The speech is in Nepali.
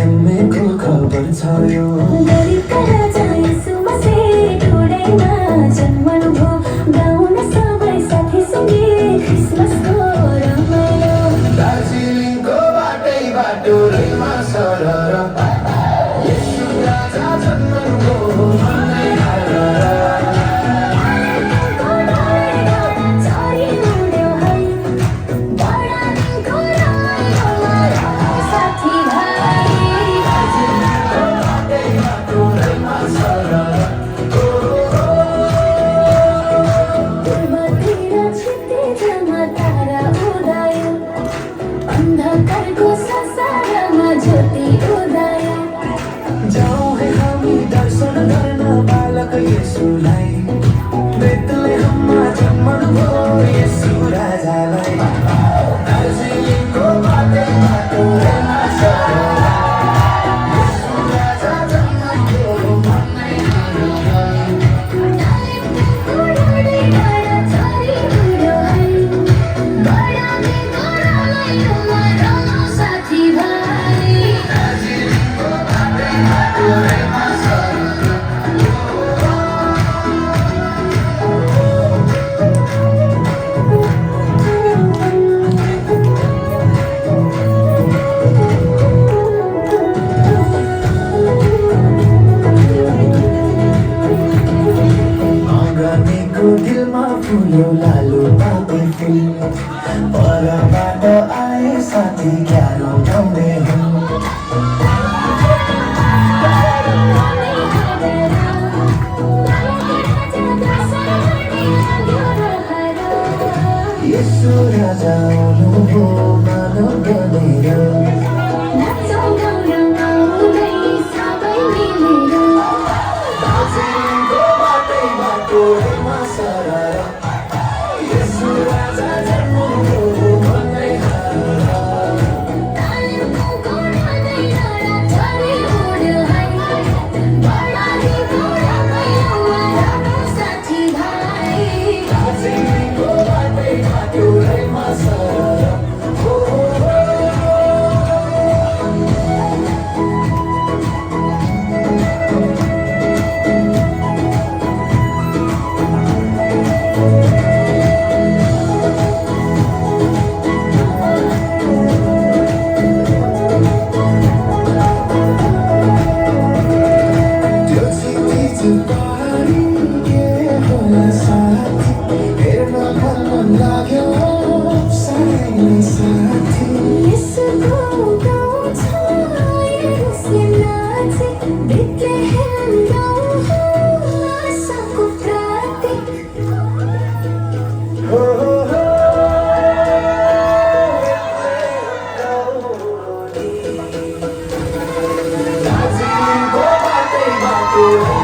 जन्मेको खबर छ यो गरिबका राजा यसुमसे टोडैमा जन्मनुभयो गाउन सबै साथीसँगै क्रिसमसको रमाइलो दार्जिलिङको बाटै बाटो रेलमा सरर यसु राजा जन्मनुभयो भन्दै अन्धकारको संसारमा ज्योति उदय जाउँ है हामी दर्शन गर्न बालक येशूलाई बेथलेहममा जन्मनुभयो येशू राजालाई दार्जिलिङको बाटै बाटो रेलमा सरर येशू राजा जन्मनुभयो भन्दै दिलमा फुल्यो लालु पापी फुल परबाट आए साथी क्यारो गाउने हुन् येशू राजा आउनुभयो मानव बनेर दार्जिलिङको बाटै बाटो रेलमा सरर येशू राजा जन्मनुभयो भन्दै दार्जिलिङको बाटै बाटो रेलमा सरर Oh